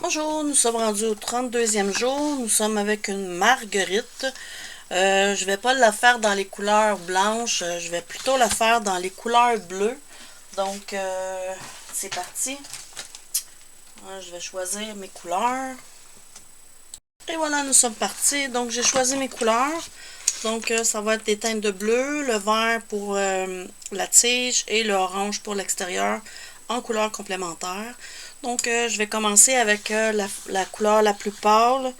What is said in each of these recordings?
Bonjour, nous sommes rendus au 32e jour. Nous sommes avec une marguerite. Je vais pas la faire dans les couleurs blanches, je vais plutôt la faire dans les couleurs bleues. Donc, c'est parti. Je vais choisir mes couleurs. Et voilà, nous sommes partis. Donc, j'ai choisi mes couleurs. Donc, ça va être des teintes de bleu, le vert pour la tige et le orange pour l'extérieur en couleur complémentaire. Donc, je vais commencer avec la couleur la plus pâle.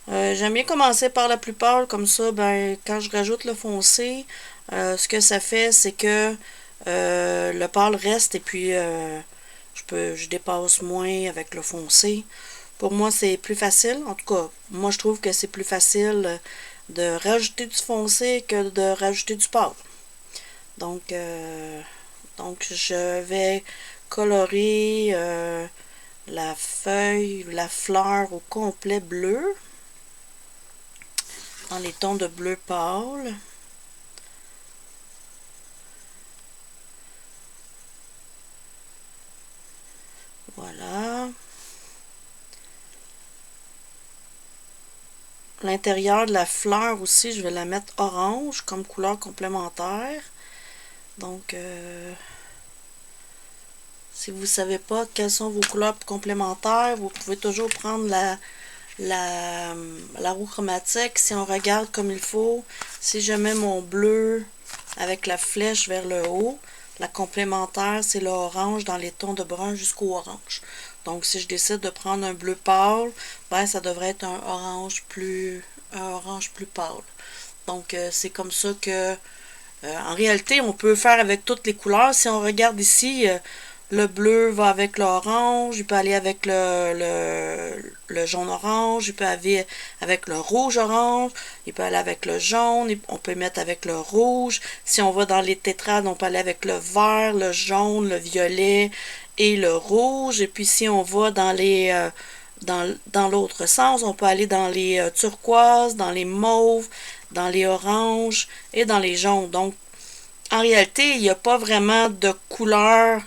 J'aime bien commencer par la plus pâle, comme ça, ben, quand je rajoute le foncé, ce que ça fait, c'est que le pâle reste et puis je dépasse moins avec le foncé. Pour moi, c'est plus facile. En tout cas, moi, je trouve que c'est plus facile de rajouter du foncé que de rajouter du pâle. Donc, je vais colorer la feuille, la fleur au complet bleu, dans les tons de bleu pâle. Voilà. L'intérieur de la fleur aussi, je vais la mettre orange comme couleur complémentaire. Donc, si vous ne savez pas quelles sont vos couleurs complémentaires, vous pouvez toujours prendre la roue chromatique. Si on regarde comme il faut, si je mets mon bleu avec la flèche vers le haut, la complémentaire, c'est l'orange dans les tons de brun jusqu'au orange. Donc, si je décide de prendre un bleu pâle, ben, ça devrait être un orange plus pâle. Donc, c'est comme ça que, en réalité, on peut faire avec toutes les couleurs. Si on regarde ici, le bleu va avec l'orange, il peut aller avec le jaune-orange, il peut aller avec le rouge-orange, il peut aller avec le jaune, on peut mettre avec le rouge. Si on va dans les tétrades, on peut aller avec le vert, le jaune, le violet et le rouge. Et puis si on va dans les dans l'autre sens, on peut aller dans les turquoises, dans les mauves, dans les oranges et dans les jaunes. Donc, en réalité, il n'y a pas vraiment de couleur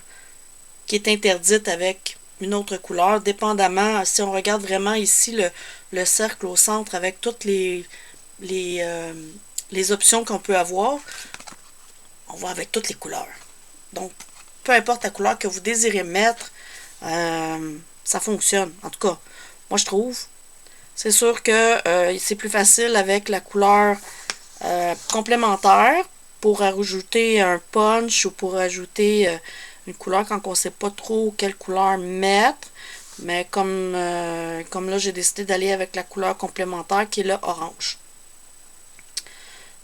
qui est interdite avec une autre couleur, dépendamment, si on regarde vraiment ici le cercle au centre avec toutes les, options qu'on peut avoir, on va avec toutes les couleurs. Donc, peu importe la couleur que vous désirez mettre, ça fonctionne. En tout cas, moi je trouve. C'est sûr que c'est plus facile avec la couleur complémentaire pour ajouter un punch ou pour ajouter une couleur quand on ne sait pas trop quelle couleur mettre. Mais comme là, j'ai décidé d'aller avec la couleur complémentaire qui est le orange.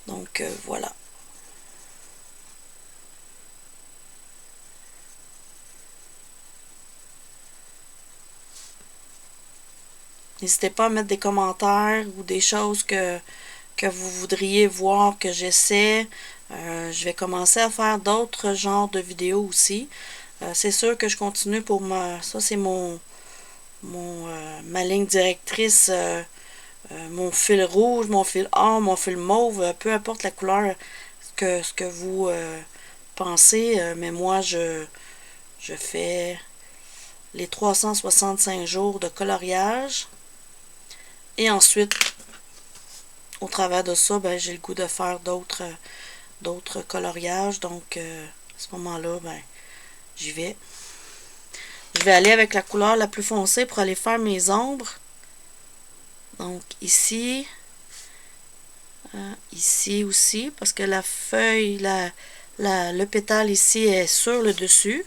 Donc, voilà. N'hésitez pas à mettre des commentaires ou des choses que vous voudriez voir que j'essaie. Je vais commencer à faire d'autres genres de vidéos aussi. C'est sûr que je continue pour ça c'est ma ligne directrice, mon fil rouge, mon fil or, mon fil mauve, peu importe la couleur ce que vous pensez, mais moi je fais les 365 jours de coloriage et ensuite au travers de ça, ben, j'ai le goût de faire d'autres coloriages. Donc, à ce moment-là, ben, j'y vais. Je vais aller avec la couleur la plus foncée pour aller faire mes ombres. Donc, ici. Ici aussi, parce que la feuille, le pétale ici est sur le dessus.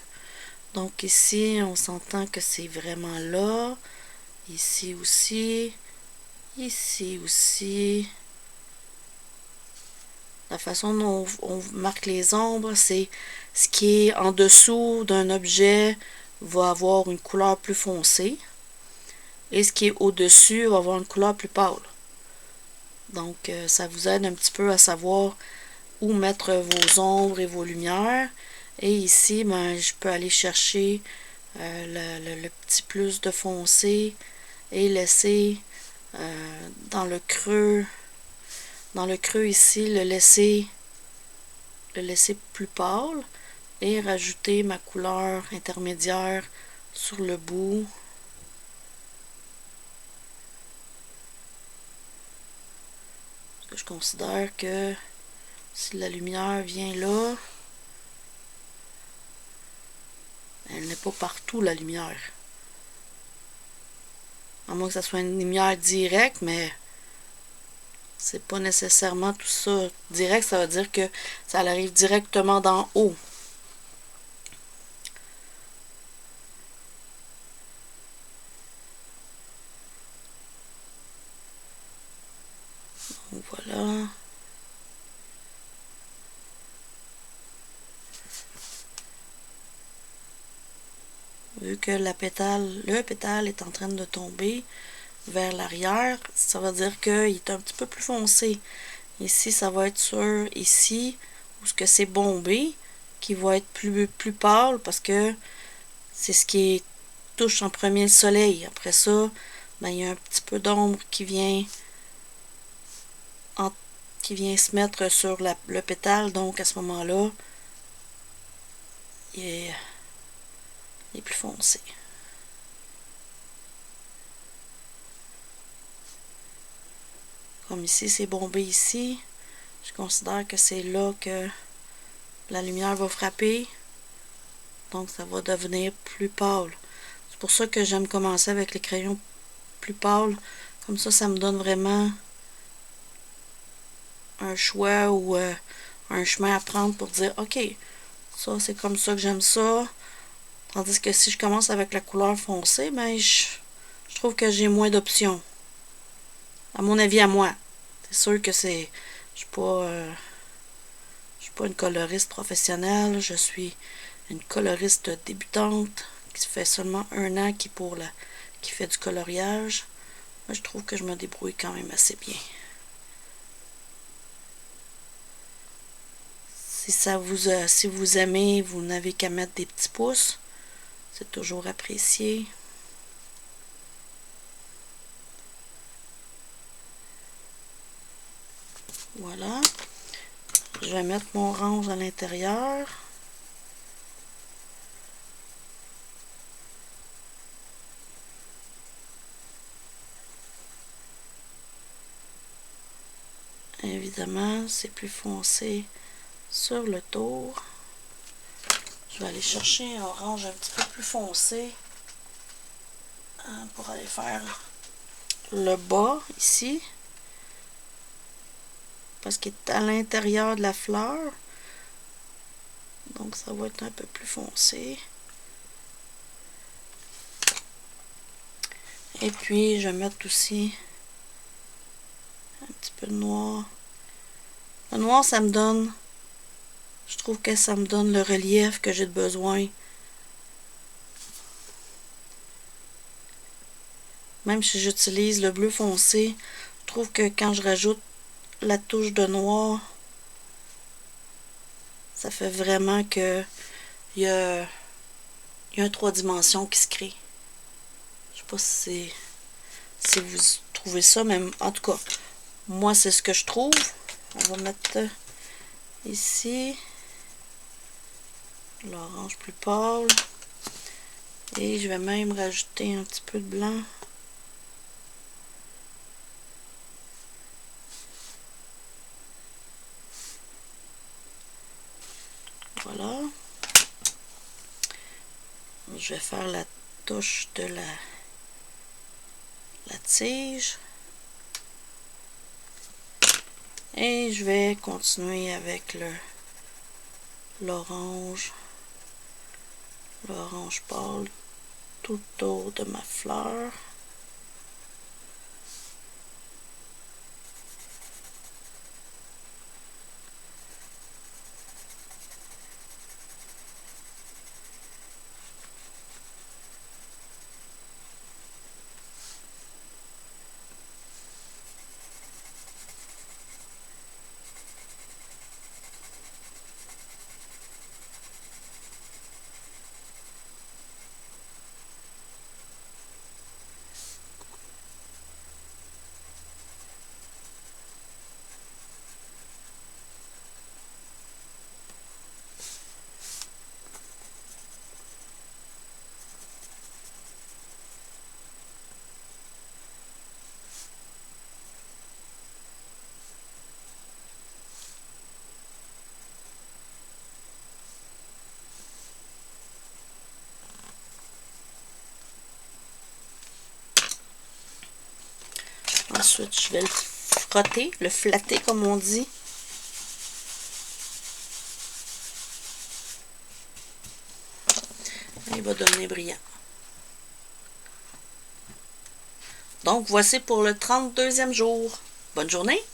Donc, ici, on s'entend que c'est vraiment là. Ici aussi. Ici aussi. La façon dont on marque les ombres, c'est ce qui est en dessous d'un objet va avoir une couleur plus foncée et ce qui est au-dessus va avoir une couleur plus pâle. Donc, ça vous aide un petit peu à savoir où mettre vos ombres et vos lumières. Et ici, ben, je peux aller chercher le petit plus de foncé et laisser dans le creux ici, le laisser plus pâle et rajouter ma couleur intermédiaire sur le bout je considère que si la lumière vient là, elle n'est pas partout, la lumière. À moins que ça soit une lumière directe, mais c'est pas nécessairement tout ça. Direct, ça veut dire que ça arrive directement d'en haut. Donc voilà. Vu que le pétale est en train de tomber vers l'arrière, ça veut dire qu'il est un petit peu plus foncé. Ici, ça va être sur ici, où ce que c'est bombé, qui va être plus pâle parce que c'est ce qui touche en premier le soleil. Après ça, ben, il y a un petit peu d'ombre qui vient se mettre sur le pétale. Donc à ce moment-là, il est plus foncé. Comme ici, c'est bombé ici. Je considère que c'est là que la lumière va frapper. Donc, ça va devenir plus pâle. C'est pour ça que j'aime commencer avec les crayons plus pâles. Comme ça me donne vraiment un choix ou un chemin à prendre pour dire, OK, ça, c'est comme ça que j'aime ça. Tandis que si je commence avec la couleur foncée, ben, je trouve que j'ai moins d'options. À mon avis, à moi. C'est sûr que je suis pas une coloriste professionnelle. Je suis une coloriste débutante qui fait seulement 1 an qui fait du coloriage. Moi, je trouve que je me débrouille quand même assez bien. Si vous aimez, vous n'avez qu'à mettre des petits pouces. C'est toujours apprécié. Voilà. Je vais mettre mon orange à l'intérieur. Évidemment, c'est plus foncé sur le tour. Je vais aller chercher un orange un petit peu plus foncé pour aller faire le bas ici. Parce qu'il est à l'intérieur de la fleur. Donc ça va être un peu plus foncé. Et puis je vais mettre aussi un petit peu de noir. Le noir, je trouve que ça me donne le relief que j'ai besoin. Même si j'utilise le bleu foncé, je trouve que quand je rajoute la touche de noir, ça fait vraiment que il y a un 3 dimensions qui se crée. Je sais pas si vous trouvez ça, mais en tout cas, moi c'est ce que je trouve. On va mettre ici l'orange plus pâle et je vais même rajouter un petit peu de blanc. Voilà. Je vais faire la touche de la tige. Et je vais continuer avec l'orange pâle tout autour de ma fleur. Ensuite, je vais le frotter, le flatter comme on dit. Il va devenir brillant. Donc, voici pour le 32e jour. Bonne journée!